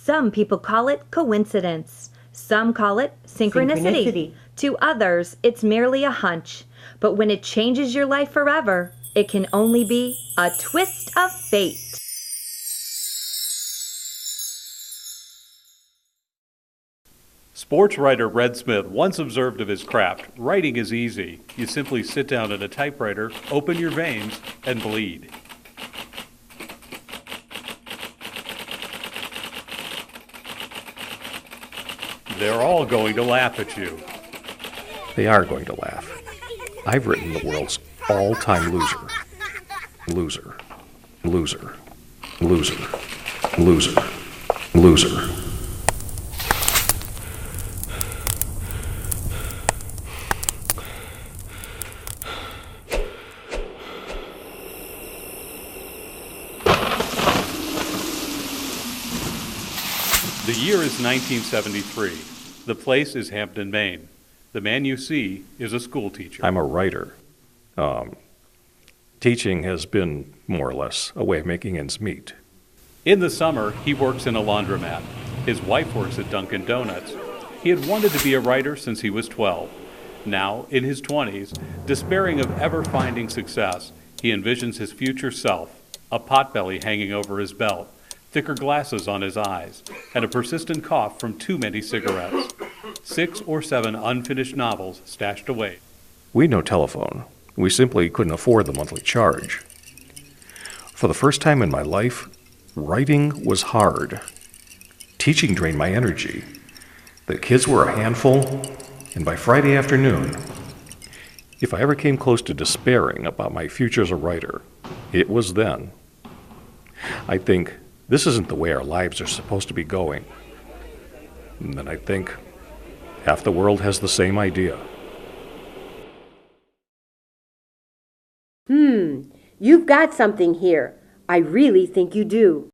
Some people call it coincidence. Some call it synchronicity. To others, it's merely a hunch. But when it changes your life forever, it can only be a twist of fate. Sports writer Red Smith once observed of his craft, writing is easy. You simply sit down at a typewriter, open your veins, and bleed. They're all going to laugh at you. They are going to laugh. I've written the world's all-time loser. Loser. Loser. Loser. Loser. Loser. The year is 1973. The place is Hampton, Maine. The man you see is a school teacher. I'm a writer. Teaching has been more or less a way of making ends meet. In the summer, he works in a laundromat. His wife works at Dunkin' Donuts. He had wanted to be a writer since he was 12. Now, in his 20s, despairing of ever finding success, he envisions his future self, a potbelly hanging over his belt, thicker glasses on his eyes, and a persistent cough from too many cigarettes. 6 or 7 unfinished novels stashed away. We had no telephone. We simply couldn't afford the monthly charge. For the first time in my life, writing was hard. Teaching drained my energy. The kids were a handful, and by Friday afternoon, if I ever came close to despairing about my future as a writer, it was then. I think, this isn't the way our lives are supposed to be going. And then I think, half the world has the same idea. You've got something here. I really think you do.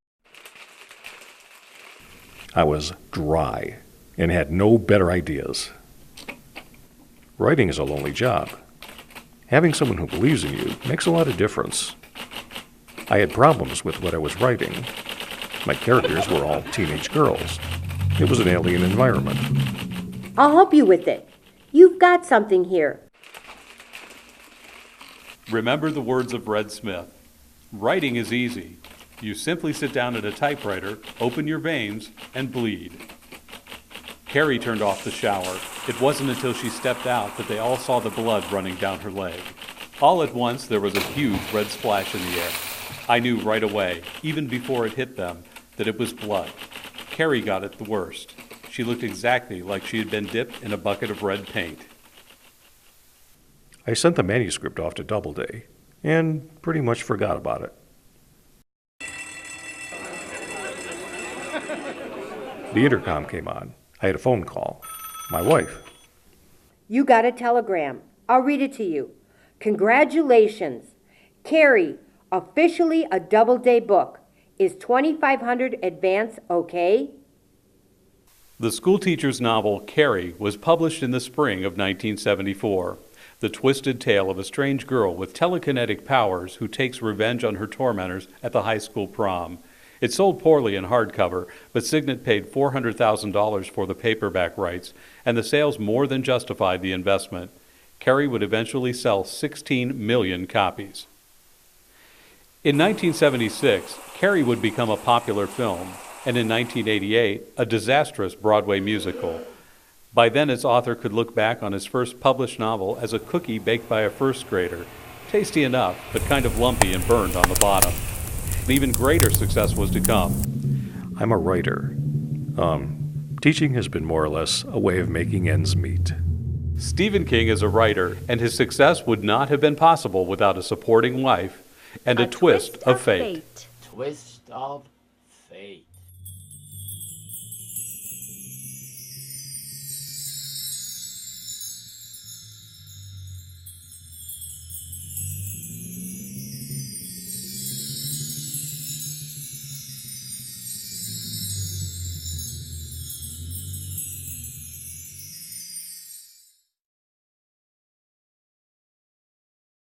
I was dry and had no better ideas. Writing is a lonely job. Having someone who believes in you makes a lot of difference. I had problems with what I was writing. My characters were all teenage girls. It was an alien environment. I'll help you with it. You've got something here. Remember the words of Red Smith. Writing is easy. You simply sit down at a typewriter, open your veins, and bleed. Carrie turned off the shower. It wasn't until she stepped out that they all saw the blood running down her leg. All at once, there was a huge red splash in the air. I knew right away, even before it hit them, that it was blood. Carrie got it the worst. She looked exactly like she had been dipped in a bucket of red paint. I sent the manuscript off to Doubleday and pretty much forgot about it. The intercom came on. I had a phone call. My wife. You got a telegram. I'll read it to you. Congratulations. Carrie, officially a Doubleday book. Is $2,500 advance okay? The schoolteacher's novel, Carrie, was published in the spring of 1974. The twisted tale of a strange girl with telekinetic powers who takes revenge on her tormentors at the high school prom. It sold poorly in hardcover, but Signet paid $400,000 for the paperback rights, and the sales more than justified the investment. Carrie would eventually sell 16 million copies. In 1976, Carrie would become a popular film, and in 1988, a disastrous Broadway musical. By then, its author could look back on his first published novel as a cookie baked by a first grader. Tasty enough, but kind of lumpy and burned on the bottom. An even greater success was to come. I'm a writer. Teaching has been more or less a way of making ends meet. Stephen King is a writer, and his success would not have been possible without a supporting wife and a twist of fate. Twist of fate.